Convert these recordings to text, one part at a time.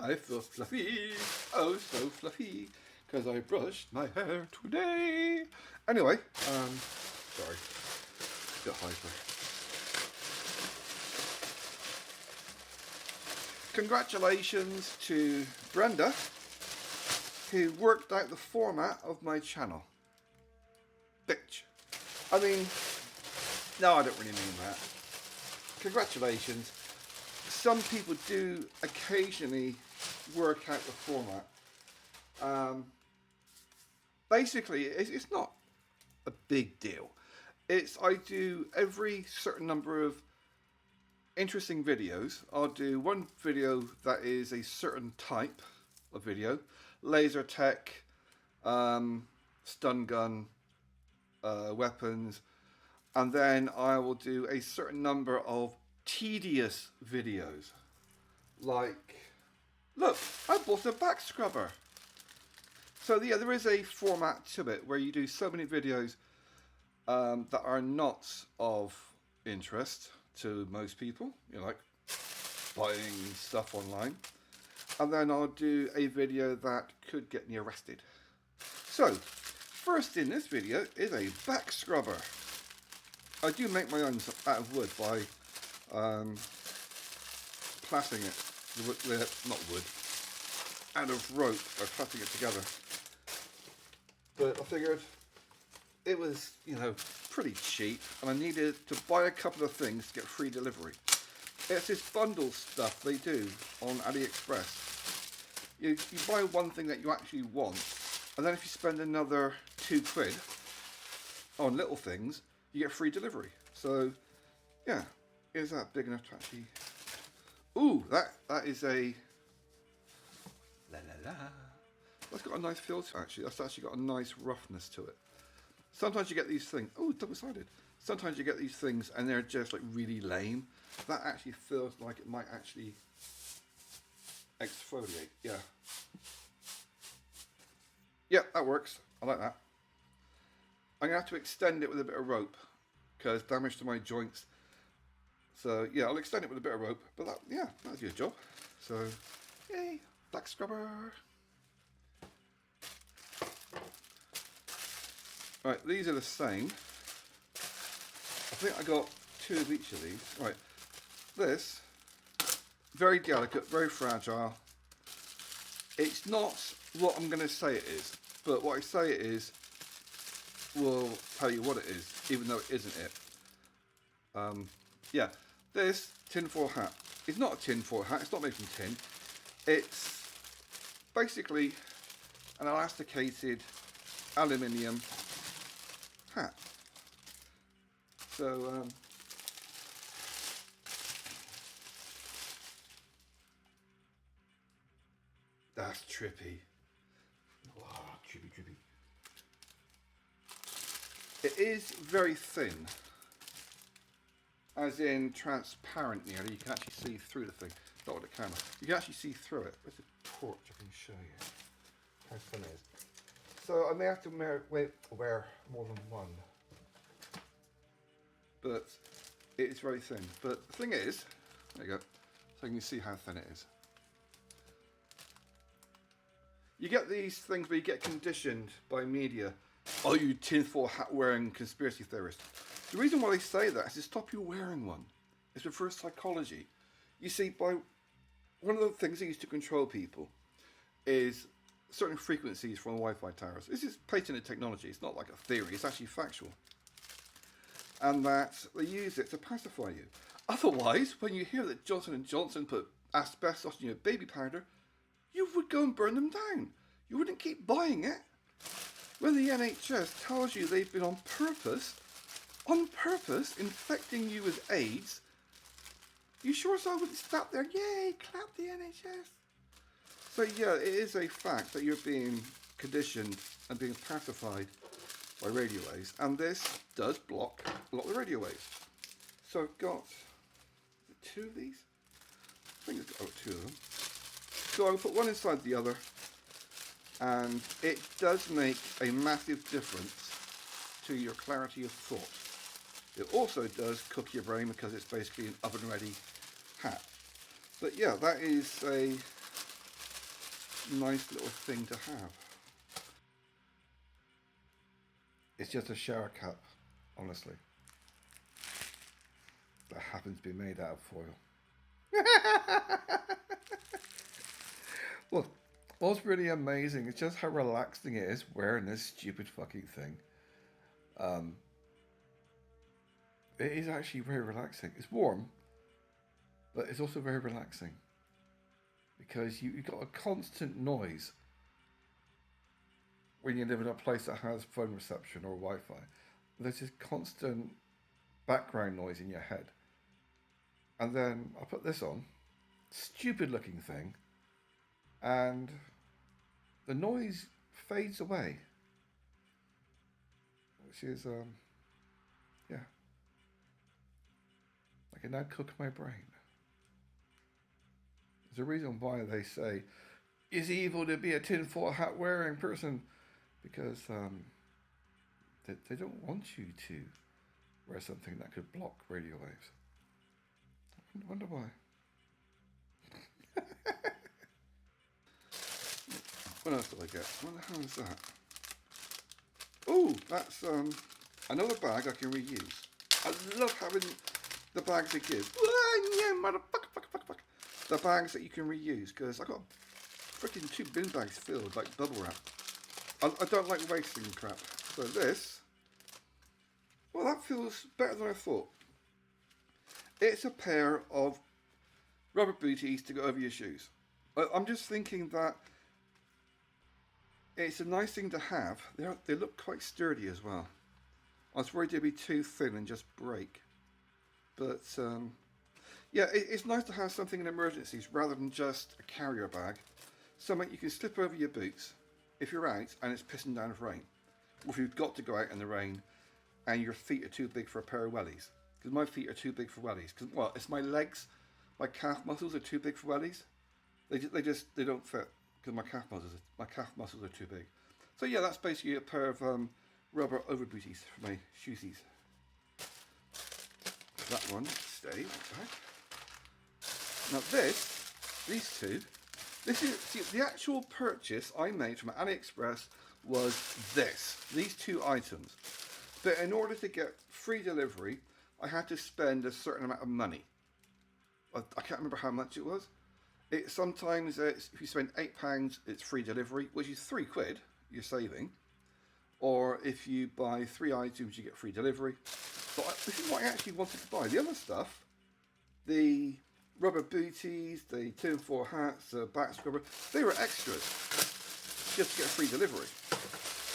I feel fluffy, oh so fluffy, because I brushed my hair today. Anyway, sorry, a bit hyper. Congratulations to Brenda, who worked out the format of my channel. Bitch. I mean, no, I don't really mean that. Congratulations. Some people do occasionally work out the format. Basically, it's not a big deal. I do every certain number of interesting videos. I'll do one video that is a certain type of video. Laser tech, stun gun, weapons. And then I will do a certain number of tedious videos. Like, look, I bought a back scrubber. So yeah, there is a format to it where you do so many videos that are not of interest to most people. You know, like buying stuff online. And then I'll do a video that could get me arrested. So, first in this video is a back scrubber. I do make my own out of wood by plaiting it with, not wood, out of rope by plaiting it together. But I figured it was, you know, pretty cheap, and I needed to buy a couple of things to get free delivery. It's this bundle stuff they do on AliExpress. You buy one thing that you actually want, and then if you spend another £2 on little things, you get free delivery. So, yeah, is that big enough to actually... Ooh, that is a... La la la. That's got a nice feel to it, actually. That's actually got a nice roughness to it. Sometimes you get these things... Oh, double-sided. Sometimes you get these things and they're just like really lame. That actually feels like it might actually exfoliate. Yeah. Yeah, that works. I like that. I'm going to have to extend it with a bit of rope because damage to my joints. So yeah, I'll extend it with a bit of rope, but that, yeah, that's your job. So, yay, black scrubber. Right, these are the same. I think I got 2 of each of these. Right, this, very delicate, very fragile. It's not what I'm going to say it is, but what I say it is will tell you what it is, even though it isn't it. Yeah, this tinfoil hat. It's not a tinfoil hat, it's not made from tin. It's basically an elasticated aluminium hat. So, that's trippy. Wow, trippy. It is very thin, as in transparent nearly. You can actually see through the thing. Not with the camera. You can actually see through it. Where's the torch? I can show you how thin it is. So I may have to wear more than one. But it is very thin. But the thing is, there you go, so you can see how thin it is. You get these things where you get conditioned by media. Oh, you tinfoil hat wearing conspiracy theorist. The reason why they say that is to stop you wearing one. It's reverse psychology. You see, by one of the things they use to control people is certain frequencies from Wi-Fi towers. This is patented technology. It's not like a theory. It's actually factual. And that they use it to pacify you. Otherwise, when you hear that Johnson & Johnson put asbestos in your baby powder, you would go and burn them down. You wouldn't keep buying it. When the NHS tells you they've been on purpose infecting you with AIDS, you sure as I wouldn't stop there. Yay, clap the NHS. So yeah, it is a fact that you're being conditioned and being pacified by radio waves, and this does block a lot of the radio waves. So I've got 2 of these. I think I've got 2 of them. So I'll put one inside the other, and it does make a massive difference to your clarity of thought. It also does cook your brain because it's basically an oven ready hat. But yeah, that is a nice little thing to have. It's just a shower cap, honestly. That happens to be made out of foil. Well, what's really amazing is just how relaxing it is wearing this stupid fucking thing. It is actually very relaxing. It's warm, but it's also very relaxing. Because you've got a constant noise when you live in a place that has phone reception or Wi-Fi. There's this constant background noise in your head. And then I put this on, stupid looking thing, and the noise fades away. Which is, yeah. I can now cook my brain. There's a reason why they say it's evil to be a tinfoil hat wearing person, because they don't want you to wear something that could block radio waves. I wonder why. What else did I get? What the hell is that? Oh, that's another bag I can reuse. I love having the bags they give. Yeah, motherfucker. The bags that you can reuse, because I got freaking 2 bin bags filled like bubble wrap. I don't like wasting crap. So this, well, that feels better than I thought. It's a pair of rubber booties to go over your shoes. I'm just thinking that it's a nice thing to have. They look quite sturdy as well. I was worried they'd be too thin and just break. But yeah, it's nice to have something in emergencies rather than just a carrier bag. Something you can slip over your boots if you're out and it's pissing down with rain. Or if you've got to go out in the rain and your feet are too big for a pair of wellies. Because my feet are too big for wellies. Because, well, it's my legs, my calf muscles are too big for wellies. They don't fit because my calf muscles are too big. So yeah, that's basically a pair of rubber over booties for my shoesies. That one stay back. Now these two, the actual purchase I made from AliExpress was these 2 items. But in order to get free delivery, I had to spend a certain amount of money. I can't remember how much it was. Sometimes if you spend £8, it's free delivery, which is £3 you're saving. Or if you buy 3 items, you get free delivery. But this is what I actually wanted to buy. The other stuff, the rubber booties, the tinfoil hats, the back scrubber, they were extras just to get free delivery.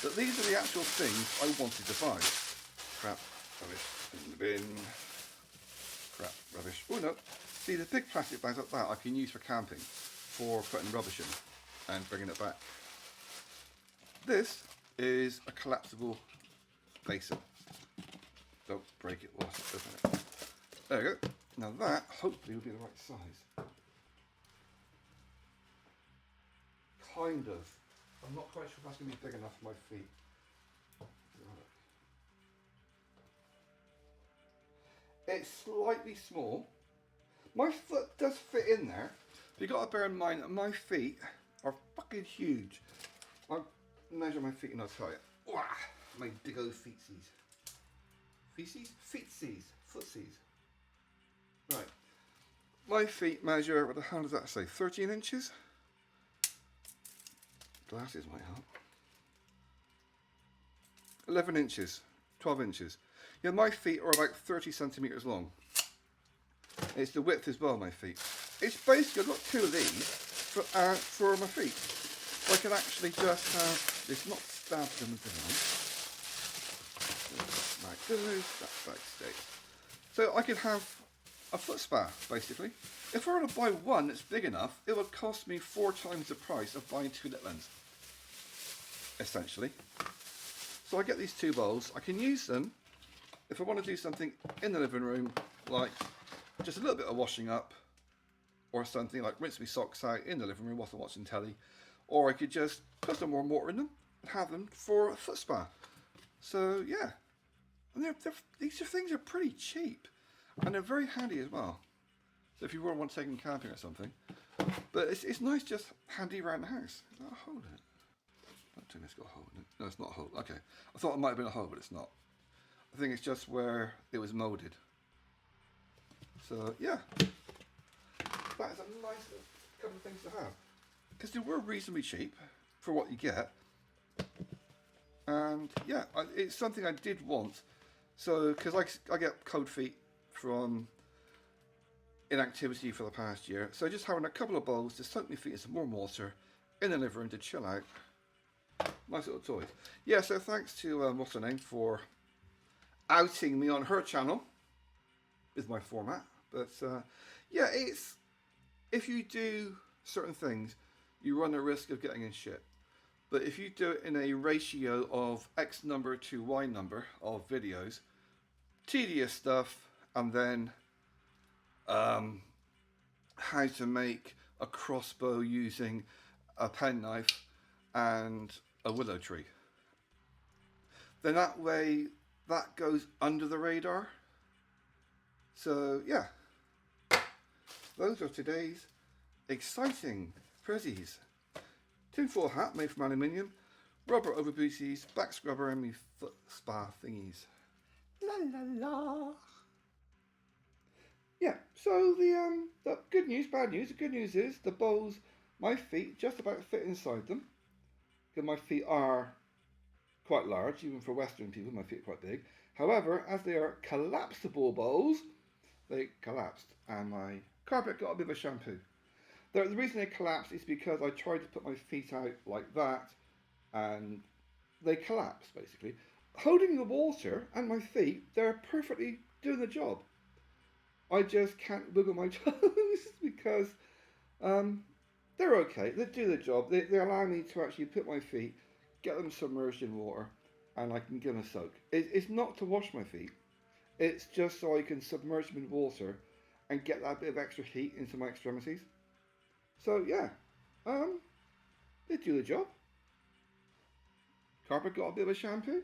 But these are the actual things I wanted to buy. Crap, rubbish in the bin. Crap, rubbish. Oh no. See, the big plastic bags like that I can use for camping, for putting rubbish in and bringing it back. This is a collapsible basin. Don't break it whilst it's open it. There we go. Now that hopefully will be the right size. Kind of. I'm not quite sure if that's going to be big enough for my feet. It's slightly small. My foot does fit in there. But you've got to bear in mind that my feet are fucking huge. I'll measure my feet and I'll tell you. Wow, my big old feetsies. Feetsies? Feetsies. Footsies. Right. My feet measure, what the hell does that say? 13 inches? Glasses might help. 11 inches. 12 inches. Yeah, my feet are about 30 centimetres long. It's the width as well, my feet. It's basically, I've got 2 of these for my feet. So I can actually just have this not stabbed them with the knife. Like this, that back state. So I could have a foot spa, basically. If I were to buy one that's big enough, it would cost me 4 times the price of buying 2 little ones. Essentially. So I get these 2 bowls. I can use them if I want to do something in the living room, like just a little bit of washing up, or something like rinse my socks out in the living room whilst I'm watching telly, or I could just put some more water in them and have them for a foot spa. So yeah, and these things are pretty cheap, and they're very handy as well. So if you were want taking camping or something, but it's nice, just handy around the house. Is that a hole in it? I don't think it's got a hole in it. No, it's not a hole. Okay, I thought it might have been a hole, but it's not. I think it's just where it was molded. So yeah, that is a nice couple of things to have, because they were reasonably cheap for what you get. And yeah, it's something I did want. So, because I get cold feet from inactivity for the past year, so just having a couple of bowls to soak my feet in some warm water in the living room to chill out. Nice little toys. Yeah, so thanks to what's her name for outing me on her channel is my format. But yeah, it's, if you do certain things, you run the risk of getting in shit. But if you do it in a ratio of X number to Y number of videos, tedious stuff, and then how to make a crossbow using a penknife and a willow tree, then that way that goes under the radar. So yeah, those are today's exciting prezzies. Tinfoil hat made from aluminium, rubber over booties, back scrubber, and me foot spa thingies. La la la. Yeah, so the good news, bad news. The good news is the bowls, my feet just about fit inside them. Because my feet are quite large, even for Western people, my feet are quite big. However, as they are collapsible bowls, they collapsed, and my carpet got a bit of a shampoo. The reason they collapsed is because I tried to put my feet out like that, and they collapsed, basically. Holding the water and my feet, they're perfectly doing the job. I just can't wiggle my toes because they're okay. They do the job. They allow me to actually put my feet, get them submerged in water, and I can give them a soak. It's not to wash my feet. It's just so I can submerge them in water and get that bit of extra heat into my extremities. So yeah, they do the job. Carpet got a bit of a shampoo.